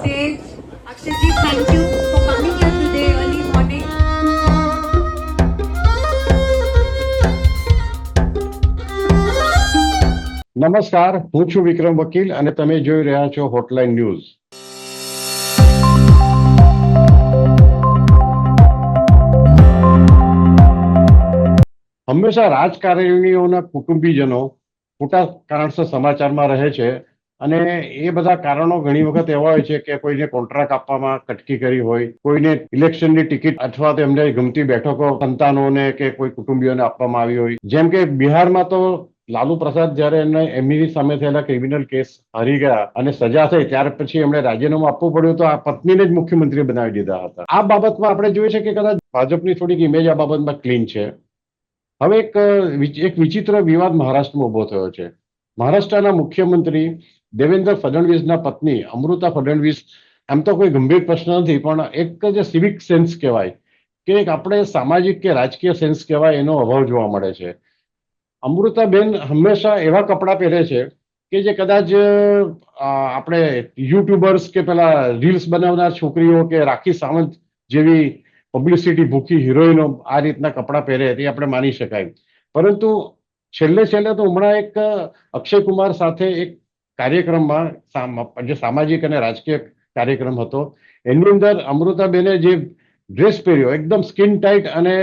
stage. Akshayji, thank you for coming here today early morning. નમસ્કાર, હું છું વિક્રમ વકીલ અને તમે જોઈ રહ્યા છો હોટલાઇન ન્યૂઝ. હંમેશા રાજકારણીઓના કુટુંબીજનો ખોટા કારણસર સમાચારમાં રહે છે અને એ બધા કારણો ઘણી વખત એવા હોય છે કે કોઈને કોન્ટ્રાક્ટ આપવામાં કટકી કરી હોય, કોઈને ઇલેક્શનની ટિકિટ અથવા તેમને ગમતી બેઠકો સંતાનોને કે કોઈ કુટુંબીઓને આપવામાં આવી હોય. જેમ કે બિહારમાં તો લાલુ પ્રસાદ જ્યારે એમની સામે થયેલા ક્રિમિનલ કેસ હારી ગયા અને સજા થઈ ત્યાર પછી એમણે રાજીનામું આપવું પડ્યું તો આ પત્નીને જ મુખ્યમંત્રી બનાવી દીધા હતા. આ બાબતમાં આપણે જોઈએ છે કે કદાચ ભાજપની થોડીક ઇમેજ આ બાબતમાં ક્લીન છે. હવે એક વિચિત્ર વિવાદ મહારાષ્ટ્રમાં ઉભો થયો છે. મહારાષ્ટ્રના મુખ્યમંત્રી દેવેન્દ્ર ફડણવીસના પત્ની અમૃતા ફડણવીસ, આમ તો કોઈ ગંભીર પ્રશ્ન નથી, પણ એક જે સિવિક સેન્સ કહેવાય કે એક આપણે સામાજિક કે રાજકીય સેન્સ કહેવાય એનો અભાવ જોવા મળે છે. અમૃતાબેન હંમેશા એવા કપડાં પહેરે છે કે જે કદાચ આપણે યુટ્યુબર્સ કે પેલા રીલ્સ બનાવનાર છોકરીઓ કે રાખી સાવંત જેવી પબ્લિસિટી ભૂખી હિરોઈનો આ રીતના કપડાં પહેરે તે આપણે માની શકાય. પરંતુ છેલ્લે તો હમણાં એક અક્ષય કુમાર સાથે એક કાર્યક્રમમાં જે સામાજિક અને રાજકીય કાર્યક્રમ હતો એની અંદર અમૃતાબેને જે ડ્રેસ પહેર્યો એકદમ સ્કિન ટાઈટ અને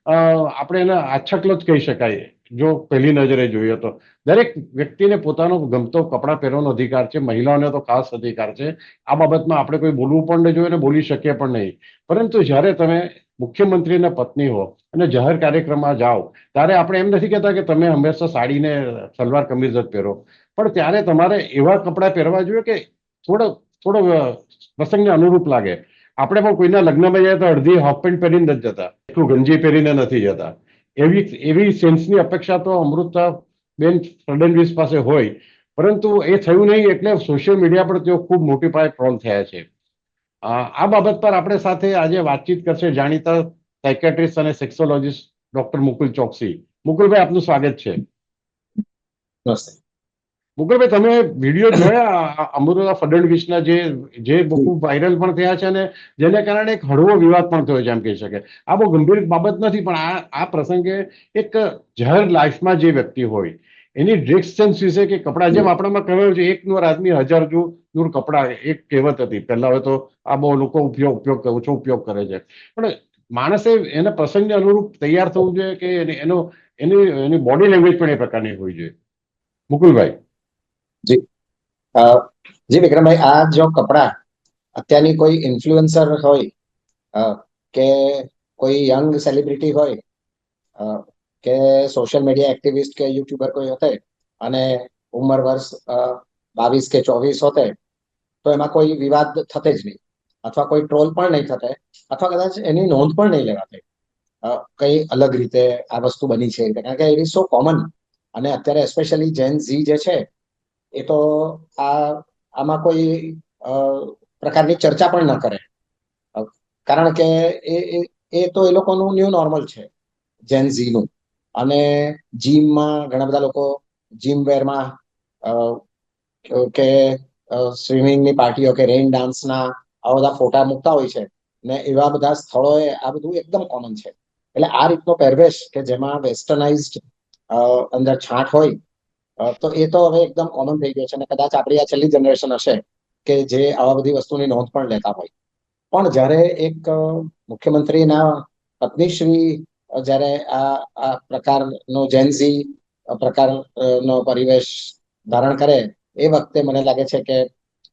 આપણે એને આછકલો જ કહી શકાય જો પહેલી નજરે જોઈએ તો. દરેક વ્યક્તિને પોતાનો ગમતો કપડાં પહેરવાનો અધિકાર છે, મહિલાઓને તો ખાસ અધિકાર છે. આ બાબતમાં આપણે કોઈ બોલવું પણ નહીં જોઈએ અને બોલી શકીએ પણ નહીં. પરંતુ જ્યારે તમે મુખ્યમંત્રીના પત્ની હો અને જાહેર કાર્યક્રમમાં જાઓ ત્યારે આપણે એમ નથી કહેતા કે તમે હંમેશા સાડીને સલવાર કમીઝ જ પહેરો, પણ ત્યારે તમારે એવા કપડાં પહેરવા જોઈએ કે થોડો પ્રસંગને અનુરૂપ લાગે. આપણે પણ કોઈના લગ્નમાં જઈએ તો અડધી હાફ પેન્ટ પહેરીને નથી જતા, એટલું ગંજી પહેરીને નથી જતા. એવી સેન્સની અપેક્ષા તો અમૃતાબેન ફડણવીસ પાસે હોય, પરંતુ એ થયું નહીં એટલે સોશિયલ મીડિયા પર તેઓ ખૂબ મોટી પાયે ટ્રોલ થયા છે. આ બાબત પર આપણે સાથે આજે વાતચીત કરશે જાણીતા સાયકેટ્રિસ્ટ અને સેક્સોલોજીસ્ટ ડોક્ટર મુકુલ ચોકસી. મુકુલભાઈ, આપનું સ્વાગત છે. મુકુલભાઈ, તમે વિડીયો જોયા અમૃતા ફડણવીસના જે ખૂબ વાયરલ પણ થયા છે અને જેને કારણે એક હળવો વિવાદ પણ થયો છે એમ કહી શકે. આ બહુ ગંભીર બાબત નથી, પણ આ પ્રસંગે એક જાહેર લાઈફમાં જે વ્યક્તિ હોય એની ડ્રેસ સેન્સ વિશે કે કપડા, જેમ આપણામાં કહેવાયું છે એક નૂર આદમી હજાર નૂર કપડા, એક કહેવત હતી પહેલા. હવે તો આ બહુ લોકો ઓછો ઉપયોગ કરે છે, પણ માણસે એના પ્રસંગને અનુરૂપ તૈયાર થવું જોઈએ કે એની બોડી લેંગ્વેજ પણ એ પ્રકારની હોવી જોઈએ. મુકુલભાઈ. જી વિક્રમભાઈ, આ જો કપડા અત્યારની કોઈ ઇન્ફ્લુએન્સર હોય કે કોઈ યંગ સેલિબ્રિટી હોય કે સોશિયલ મીડિયા એક્ટિવિસ્ટ કે યુટ્યુબર કોઈ હોતે અને ઉંમર વર્ષ 22 કે 24 હોતે તો એમાં કોઈ વિવાદ થતે જ નહીં, અથવા કોઈ ટ્રોલ પણ નહીં થતે, અથવા કદાચ એની નોંધ પણ નહીં લેવાતે કઈ અલગ રીતે આ વસ્તુ બની છે, કારણ કે ઇટ ઇઝ સો કોમન. અને અત્યારે એસ્પેશિયલી જેન ઝી જે છે એ તો આમાં કોઈ પ્રકારની ચર્ચા પણ ન કરે, કારણ કે એ તો એ લોકોનું ન્યૂ નોર્મલ છે જેન ઝીનું. અને જીમમાં ઘણા બધા લોકો જીમ વેરમાં કે સ્વિમિંગની પાર્ટીઓ કે રેઇન ડાન્સના આવા બધા ફોટા મૂકતા હોય છે ને એવા બધા સ્થળોએ આ બધું એકદમ કોમન છે. એટલે આ રીતનો પહેરવેશ કે જેમાં વેસ્ટર્નાઇઝડ અંદર છાંટ હોય તો એ તો હવે એકદમ કોમન થઈ ગયો છે અને કદાચ આપણી આ છેલ્લી જનરેશન હશે કે જે આવા બધી વસ્તુની નોંધ પણ લેતા હોય. પણ જ્યારે એક મુખ્યમંત્રીના પત્નીશ્રી જ્યારે આ પ્રકારનો જેનઝી પ્રકારનો પરિવેશ ધારણ કરે એ વખતે મને લાગે છે કે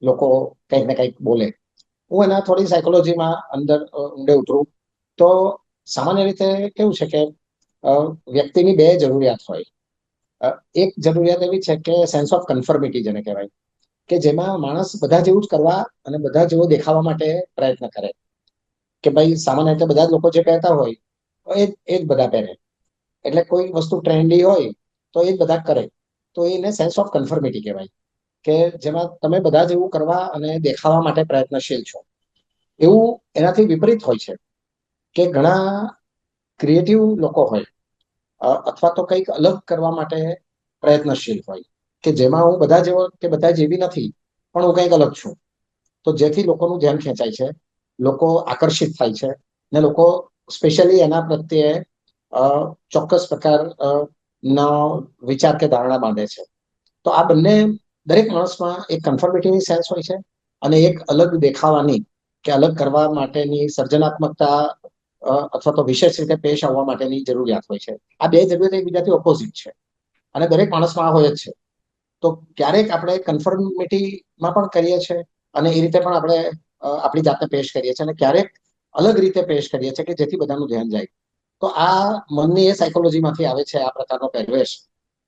લોકો કંઈક ને કંઈક બોલે. હું એના થોડી સાયકોલોજીમાં અંદર ઊંડે ઉતરું તો સામાન્ય રીતે કેવું છે કે વ્યક્તિની બે જરૂરિયાત હોય. એક જરૂરિયાત એવી છે કે સેન્સ ઓફ કન્ફર્મિટી જેને કહેવાય, કે જેમાં માણસ બધા જેવું જ કરવા અને બધા જેવો દેખાવા માટે પ્રયત્ન કરે. કે ભાઈ સામાન્ય રીતે બધા જ લોકો જે પહેરતા હોય એ જ બધા પહેરે, એટલે કોઈ વસ્તુ ટ્રેન્ડી હોય તો એ જ બધા કરે, તો એને સેન્સ ઓફ કન્ફર્મિટી કહેવાય, કે જેમાં તમે બધા જેવું કરવા અને દેખાવા માટે પ્રયત્નશીલ છો. એવું એનાથી વિપરીત હોય છે કે ઘણા ક્રિએટિવ લોકો હોય અથવા તો કંઈક અલગ કરવા માટે પ્રયત્નશીલ હોય, કે જેમાં હું બધા જેવો કે બધા જેવી નથી પણ હું કંઈક અલગ છું. તો તો જેથી લોકોનું ધ્યાન ખેંચાય છે, લોકો આકર્ષિત થાય છે ને લોકો સ્પેશિયલી એના પ્રત્યે ચોક્કસ પ્રકાર નો વિચાર કે ધારણા બાંધે છે. તો આ બંને દરેક માણસમાં એક કન્ફર્મિટીની સેન્સ હોય છે અને એક અલગ દેખાવાની કે અલગ કરવા માટેની સર્જનાત્મકતા અથવા તો વિશેષ રીતે પેશ આવવા માટેની જરૂરિયાત હોય છે. આ બે જરૂરિયાત એકબીજાથી ઓપોઝિટ છે અને દરેક માણસમાં આ હોય જ છે. તો ક્યારેક આપણે કન્ફર્મિટીમાં પણ કરીએ છીએ અને એ રીતે પણ આપણે આપણી જાતને પેશ કરીએ છીએ અને ક્યારેક અલગ રીતે પેશ કરીએ છીએ કે જેથી બધાનું ધ્યાન જાય. તો આ મનની એ સાયકોલોજીમાંથી આવે છે આ પ્રકારનો પહેરવેશ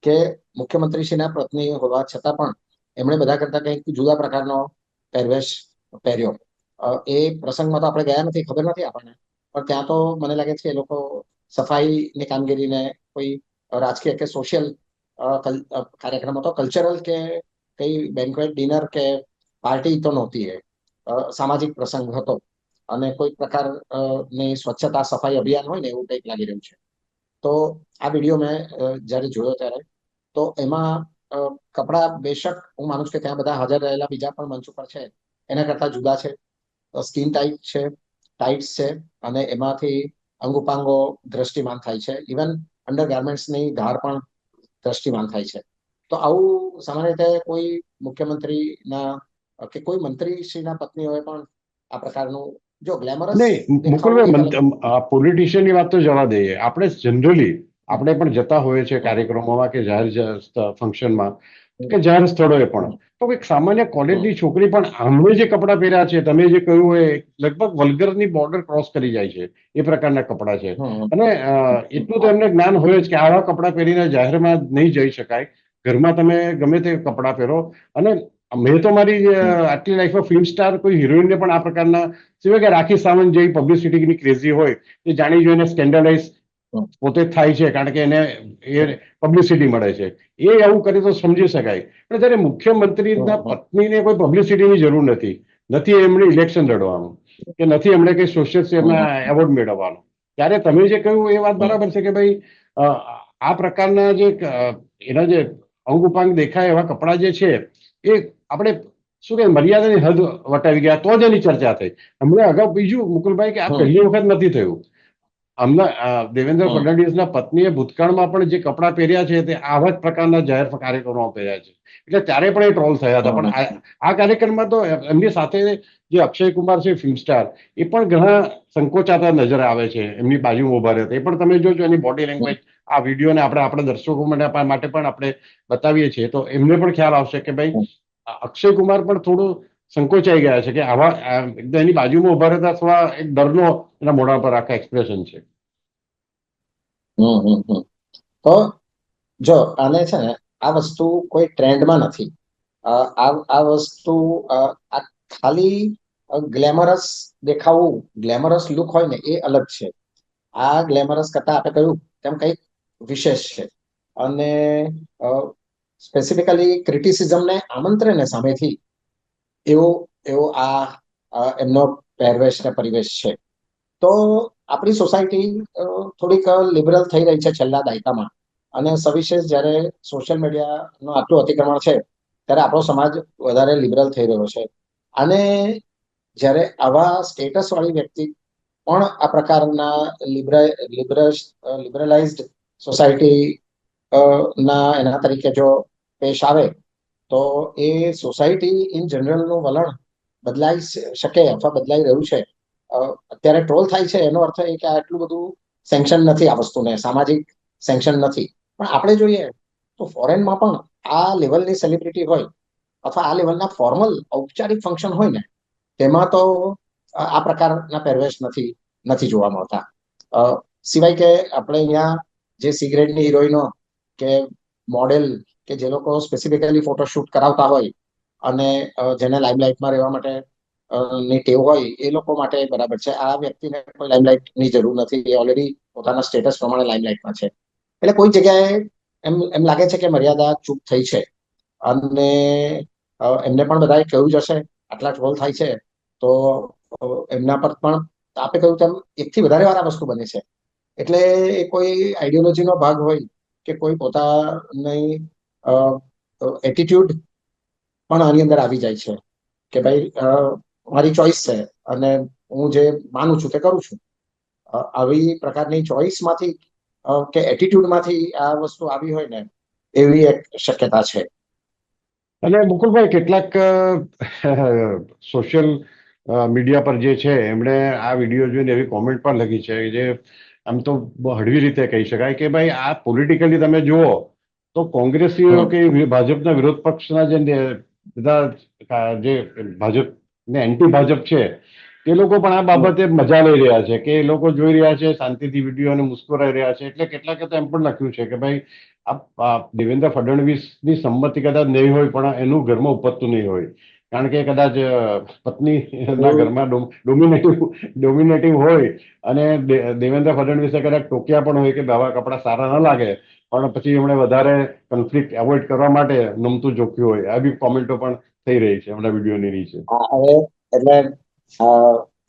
કે મુખ્યમંત્રીશ્રીના પત્ની હોવા છતાં પણ એમણે બધા કરતા કંઈક જુદા પ્રકારનો પહેરવેશ પહેર્યો. એ પ્રસંગમાં તો આપણે ગયા નથી, ખબર નથી આપણને, પણ ત્યાં તો મને લાગે છે એ લોકો સફાઈની કામગીરીને કોઈ રાજકીય કે સોશિયલ કાર્યક્રમ હતો, કલ્ચરલ કે કઈ બેન્ક્વેટ ડિનર કે પાર્ટી તો નહોતી, એ સામાજિક પ્રસંગ હતો અને કોઈ પ્રકારની સ્વચ્છતા સફાઈ અભિયાન હોય ને એવું કંઈક લાગી રહ્યું છે. તો આ વિડીયો મેં જ્યારે જોયો ત્યારે તો એમાં કપડા બેશક હું માનું છું કે ત્યાં બધા હાજર રહેલા બીજા પણ મંચ ઉપર છે એના કરતા જુદા છે. સ્કિન ટાઈટ છે, ટાઈટ્સ છે અને એમાંથી અંગુપાંગો દ્રષ્ટિમાન થાય છે. ઇવન અંડર ગાર્મેન્ટ્સની ધાર પણ દ્રષ્ટિમાન થાય છે. તો આવું સામાન્ય રીતે કોઈ મુખ્યમંત્રીના કે કોઈ મંત્રીશ્રીના પત્નીઓએ પણ આ પ્રકારનું જો ગ્લેમરસ નહીં મુકુલભાઈ, પોલિટિશિયનની વાત તો જવા દઈએ. આપણે જનરલી આપણે પણ જતા હોઈએ છીએ કાર્યક્રમોમાં કે જાહેર ફંક્શનમાં કે જાહેર સ્થળોએ પણ, તો એક સામાન્ય કોલેજની છોકરી પણ આમણે જે કપડાં પહેર્યા છે, તમે જે કહ્યું હોય, લગભગ વલ્ગરની બોર્ડર ક્રોસ કરી જાય છે એ પ્રકારના કપડાં છે. અને એટલું તો એમને જ્ઞાન હોય જ કે આવા કપડાં પહેરીને જાહેરમાં નહીં જઈ શકાય. ઘરમાં તમે ગમે તે કપડાં પહેરો. અને મેં તો મારી આટલી લાઈફમાં ફિલ્મ સ્ટાર કોઈ હિરોઈનને પણ આ પ્રકારના, સિવાય કે રાખી સાવંત જેવી પબ્લિસિટીની ક્રેઝી હોય એ જાણી જોઈને સ્કેન્ડલાઇઝ પોતે થાય છે કારણ કે એને એ પબ્લિસિટી મળે છે, એ આવું કરે તો સમજી શકાય. પણ જયારે મુખ્યમંત્રીના પત્નીને કોઈ પબ્લિસિટીની જરૂર નથી, નથી એમણે ઇલેક્શન લડવાનું કે નથી એમણે કઈ સોશિયલ સેવાના એવોર્ડ મેળવવાનો, ત્યારે તમે જે કહ્યું એ વાત બરાબર છે કે ભાઈ આ પ્રકારના જે એના જે અંગ ઉપાંગ દેખાય એવા કપડા જે છે એ આપણે શું કે મર્યાદાની હદ વટાવી ગયા તો જ એની ચર્ચા થઈ. હમણાં અગાઉ બીજું મુકુલભાઈ કે આ પહેલી વખત નથી થયું. હમણાં દેવેન્દ્ર ફડણવીસના પત્નીએ ભૂતકાળમાં પણ જે કપડાં પહેર્યા છે તે આવા જ પ્રકારના જાહેર કાર્યક્રમો પહેર્યા છે, એટલે ત્યારે પણ એ ટ્રોલ થયા હતા. પણ આ કાર્યક્રમમાં તો એમની સાથે જે અક્ષય કુમાર છે ફિલ્મ સ્ટાર, એ પણ ઘણા સંકોચાતા નજર આવે છે, એમની બાજુમાં ઉભા રહે. એ પણ તમે જોજો એની બોડી લેંગ્વેજ આ વિડીયોને આપણે આપણા દર્શકો માટે પણ આપણે બતાવીએ છીએ તો એમને પણ ખ્યાલ આવશે કે ભાઈ અક્ષય કુમાર પણ થોડું સંકોચાઈ ગયા છે કે આવા એની બાજુમાં ઉભા રહેતા થોડા એક ડરનો એના મોઢા પર આખા એક્સપ્રેશન છે. તો જો આને છે ને આ વસ્તુ કોઈ ટ્રેન્ડમાં નથી. આ વસ્તુ આ ખાલી ગ્લેમરસ દેખાવું, ગ્લેમરસ લુક હોય ને એ અલગ છે. આ ગ્લેમરસ કરતા આપણે કહ્યું તેમ કંઈક વિશેષ છે અને સ્પેસિફિકલી ક્રિટિસિઝમને આમંત્રે ને સામેથી એવો આ એમનો પહેરવેશ ને પરિવેશ છે. તો આપણી સોસાયટી થોડીક લિબરલ થઈ રહી છે છેલ્લા દાયકામાં અને સવિશેષ જ્યારે સોશિયલ મીડિયાનું આટલું અતિક્રમણ છે ત્યારે આપણો સમાજ વધારે લિબરલ થઈ રહ્યો છે. અને જ્યારે આવા સ્ટેટસ વાળી વ્યક્તિ પણ આ પ્રકારના લિબરલાઇઝ્ડ સોસાયટી ના એના તરીકે જો પેશ આવે તો એ સોસાયટી ઇન જનરલનું વલણ બદલાઈ શકે અથવા બદલાઈ રહ્યું છે. અત્યારે ટ્રોલ થાય છે એનો અર્થ એ કે આટલું બધું સેન્કશન નથી, આ વસ્તુને સામાજિક સેન્કશન નથી. પણ આપણે જોઈએ તો ફોરેનમાં પણ આ લેવલની સેલિબ્રિટી હોય અથવા આ લેવલના ફોર્મલ ઔપચારિક ફંક્શન હોય ને તેમાં તો આ પ્રકારના પહેરવેશ નથી જોવા મળતા. સિવાય કે આપણે અહીંયા જે સિગરેટની હિરોઈનો કે મોડેલ કે જે લોકો સ્પેસિફિકલી ફોટોશૂટ કરાવતા હોય અને જેને લાઇમલાઇટમાં રહેવા માટે ની ટેવ હોય એ લોકો માટે બરાબર છે. આ વ્યક્તિને કોઈ લાઇમલાઇટની જરૂર નથી, એ ઓલરેડી પોતાના સ્ટેટસ પ્રમાણે લાઇમલાઇટમાં છે. એટલે કોઈ જગ્યાએ એમ લાગે છે કે મર્યાદા ચૂક થઈ છે અને એમને પણ બધાએ કહ્યું જ હશે આટલા ટ્રોલ થાય છે તો એમના પર પણ આપણે કહ્યું તેમ એકથી વધારે વાર આ વસ્તુ બને છે. એટલે એ કોઈ આઈડિયોલોજીનો ભાગ હોય કે કોઈ પોતાની એટીટ્યુડ પણ આની અંદર આવી જાય છે કે ભાઈ મારી ચોઈસ છે અને હું જે માનું છું તે કરું છું. આવી પ્રકારની ચોઈસમાંથી કે એટીટ્યુડમાંથી આ વસ્તુ આવી હોય ને એવી એક શક્યતા છે. અને મુકુલભાઈ કેટલાક સોશિયલ મીડિયા પર જે છે એમણે આ વિડીયો જોઈને એવી કોમેન્ટ પણ લખી છે જે આમ તો બહુ હળવી રીતે કહી શકાય કે ભાઈ આ પોલિટિકલી તમે જુઓ તો કોંગ્રેસીઓ કે ભાજપના વિરોધ પક્ષના જે બધા જે ભાજપ ને એન્ટી ભાજપ છે તે લોકો પણ આ બાબતે મજા લઈ રહ્યા છે કે એ લોકો જોઈ રહ્યા છે શાંતિથી વિડીયોને મુસ્કુરાઈ રહ્યા છે. એટલે કેટલાકે તો એમ પણ લખ્યું છે કે ભાઈ આ દેવેન્દ્ર ફડણવીસની સંમતિ કદાચ નહીં હોય પણ એનું ઘરમાં ઉપજતું નહીં હોય, કારણ કે કદાચ પત્નીના ઘરમાં ડોમિનેટિવ હોય અને દેવેન્દ્ર ફડણવીસે કદાચ ટોક્યા પણ હોય કે આવા કપડા સારા ન લાગે, પણ પછી એમણે વધારે કન્ફ્લિક્ટ એવોઇડ કરવા માટે નમતું જોખ્યું હોય. આ બી કોમેન્ટો પણ થઈ રહી છે હમણાં વિડીયોની નીચે. હવે એટલે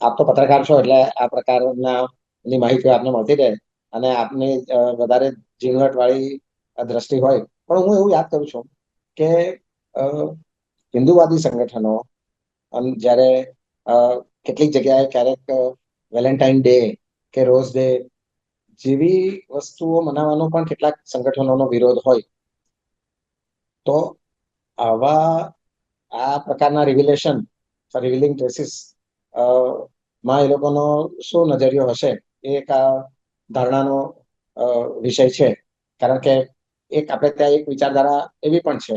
આપ તો પત્રકાર છો એટલે આ પ્રકારના માહિતી આપને મળતી રહે અને આપની વધારે ઝીણવટ વાળી દ્રષ્ટિ હોય. પણ હું એવું યાદ કરું છું કે હિન્દુવાદી સંગઠનો જ્યારે કેટલીક જગ્યાએ ક્યારેક વેલેન્ટાઇન ડે કે રોઝ ડે જેવી વસ્તુઓ મનાવવાનો પણ કેટલાક સંગઠનોનો વિરોધ હોય, તો આવા આ પ્રકારના રિવીલિંગ ડ્રેસીસ માં એ લોકોનો શું નજરિયો હશે એ એક ધારણાનો વિષય છે. કારણ કે એક આપણે ત્યાં એક વિચારધારા એવી પણ છે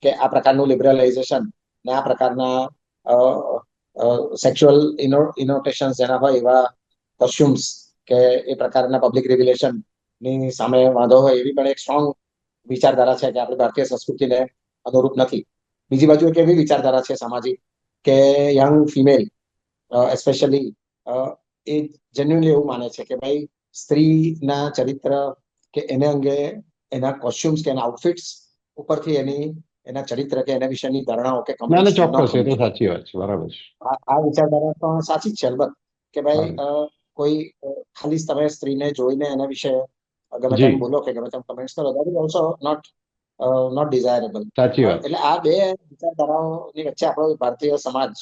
કે આ પ્રકારનું લિબરલાઇઝેશન ને આ પ્રકારના સેક્સ્યુઅલ ઇનોટેશન જેના હોય એવા કોસ્ચ્યુમ્સ કે એ પ્રકારના પબ્લિક રિવિલેશન ની સામે વાંધો હોય એવી પણ એક સ્ટ્રોંગ વિચારધારા છે કે આપણી ભારતીય સંસ્કૃતિને અનુરૂપ નથી. બીજી બાજુ એક એવી વિચારધારા છે સામાજિક કે યંગ ફિમેલ એસ્પેશિયલી એ જેન્યુઅલી એવું માને છે કે ભાઈ સ્ત્રીના ચરિત્ર કે એને અંગે એના કોસ્ચ્યુમ્સ કે એના આઉટફિટ્સ ઉપરથી એના ચરિત્ર કે એના વિશેની ધારણાઓ કે ચોક્કસ, એ તો સાચી વાત છે. બરાબર છે. આ વિચારધારા પણ સાચી જ છે અલબત્ત કે ભાઈ કોઈ ખાલી તમે સ્ત્રીને જોઈને એના વિશે ગમે તેમ બોલો કે ગમે તેમ કમેન્ટ્સ કરો, that is also not desirable. સાચી વાત. એટલે આ બે વિચારધારાઓની વચ્ચે આપણો ભારતીય સમાજ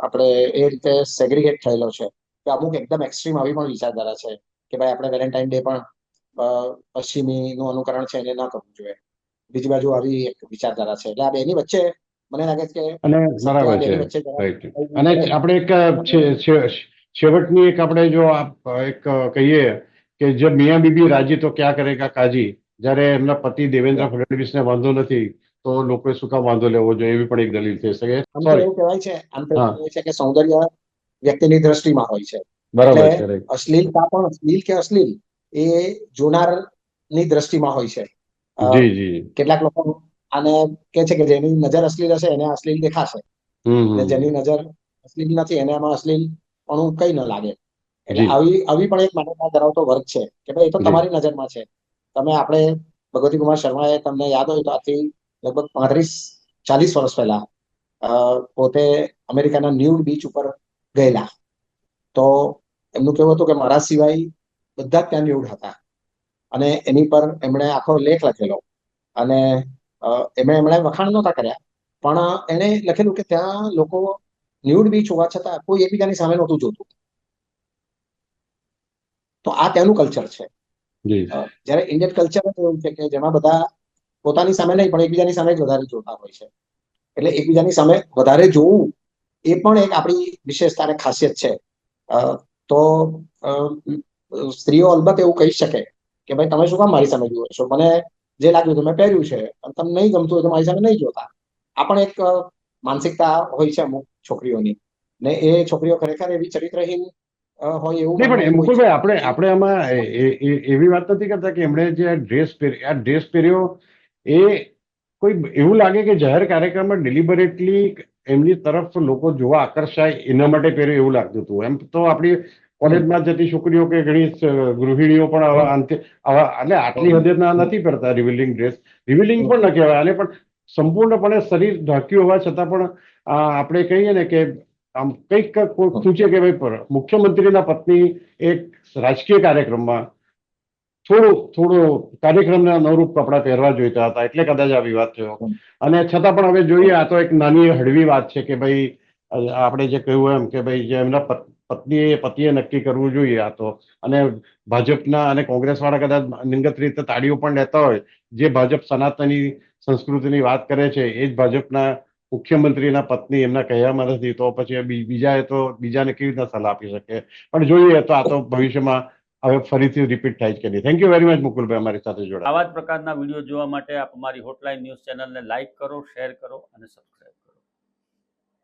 આપણે એ રીતે સેગ્રીગેટ થયેલો છે કે અમુક એકદમ એક્સ્ટ્રીમ આવી પણ વિચારધારા છે કે ભાઈ આપણે વેલેન્ટાઇન ડે પણ પશ્ચિમી નું અનુકરણ છે એને ના કરવું જોઈએ. બીજી બાજુ આવી એક વિચારધારા છે. એટલે આ બેની વચ્ચે મને લાગે છે કે અને બરાબર છે. અને આપણે એક છેવટની એક આપણે જો એક કહીએ કે જબ મિયાં બીબી રાજી તો ક્યાં કરેગા કાજી, જયારે એમના પતિ દેવેન્દ્ર ફડણવીસને વાંધો નથી તો લોકોએ શું કામ વાંધો લેવો જોઈએ, એવી પણ એક દલીલ થઈ શકે. આમ તો એવું કહેવાય છે કે સૌંદર્ય વ્યક્તિની દ્રષ્ટિમાં હોય છે. બરાબર છે. અશ્લીલતા પણ અશ્લીલ કે અશ્લીલ એ જોનારની દ્રષ્ટિમાં હોય છે. કેટલાક લોકો આને કે છે કે જેની નજર અશ્લીલ હશે એને અશ્લીલ દેખાશે, જેની નજર અશ્લીલ નથી એને એમાં અશ્લીલ પણ કઈ ન લાગે. એટલે આવી પણ એક માન્યતા ધરાવતો વર્ગ છે કે ભાઈ એ તો તમારી નજરમાં છે. તમે આપણે ભગવતી કુમાર શર્માએ તમને યાદ હોય તો આથી લગભગ 35-40 વર્ષ પહેલા પોતે અમેરિકાના ન્યૂડ બીચ ઉપર ગયેલા, તો એમનું કેવું હતું કે મારા સિવાય બધા ત્યાં ન્યૂડ હતા અને એની પર એમણે આખો લેખ લખેલો અને એમણે વખાણ નહોતા કર્યા પણ એણે લખેલું કે ત્યાં લોકો ન્યૂડ બીચ હોવા છતાં કોઈ એકબીજાની સામે નહોતું જોતું. તો આ ત્યાંનું કલ્ચર છે. જ્યારે ઇન્ડિયન કલ્ચર એવું છે કે જેમાં બધા પોતાની સામે નહીં પણ એકબીજાની સામે જ વધારે જોતા હોય છે. એટલે એકબીજાની સામે વધારે જોવું એ પણ એક આપણી વિશેષતા અને ખાસિયત છે. તો સ્ત્રીઓ અલબત્ત એવું કહી શકે કે ભાઈ તમે શું કામ મારી સામે જુઓ છો, મને જે લાગ્યું તો મેં પહેર્યું છે, તમને નહીં ગમતું હોય તો મારી સામે નહીં જોતા. આ પણ એક માનસિકતા હોય છે અમુક છોકરીઓની, ને એ છોકરીઓ ખરેખર એવી ચરિત્રહીન હોય એવું પણ મુકુલભાઈ આપણે આમાં એવી વાત નથી કરતા કે એમણે જે આ ડ્રેસ પહેર્યો એ કોઈ એવું લાગે કે જાહેર કાર્યક્રમમાં ડિલિબરેટલી એમની તરફ લોકો જોવા આકર્ષાય એના માટે પહેર્યું એવું લાગતું હતું. એમ તો આપણી કોલેજમાં જતી છોકરીઓ કે ઘણી ગૃહિણીઓ પણ એટલે આટલી હદે નથી પહેરતા રિવીલિંગ ડ્રેસ. રિવીલિંગ પણ ન કહેવાય આને, પણ સંપૂર્ણપણે શરીર ઢાંક્યું હોવા છતાં પણ આપણે કહીએ ને કે આમ કંઈક શું છે કે ભાઈ મુખ્યમંત્રીના પત્ની એક રાજકીય કાર્યક્રમમાં થોડું કાર્યક્રમના અનુરૂપ કપડાં પહેરવા જોઈતા હતા, એટલે કદાચ આ વિવાદ થયો. અને છતાં પણ હવે જોઈએ, આ તો એક નાની હળવી વાત છે કે ભાઈ આપણે જે કહ્યું એમ કે ભાઈ જે એમના પતિએ નક્કી કરવું જોઈએ આ તો. અને ભાજપના અને કોંગ્રેસ વાળા કદાચ નિંગત રીતે તાળીઓ પણ લેતા હોય. જે ભાજપ સનાતની સંસ્કૃતિની વાત કરે છે એ જ ભાજપના મુખ્યમંત્રીના પત્ની એમના કહેવામાં નથી, તો પછી બીજાને કેવી રીતના સલાહ આપી શકે. પણ જોઈએ તો આ તો ભવિષ્યમાં હવે ફરીથી રિપીટ થાય છે કે નહીં. Thank you very much Mukulbhai અમારી સાથે જોડાવા. આવા જ પ્રકારના વિડીયો જોવા માટે આપ અમારી હોટલાઇન ન્યૂઝ ચેનલને લાઇક કરો, શેર કરો અને સબસ્ક્રાઇબ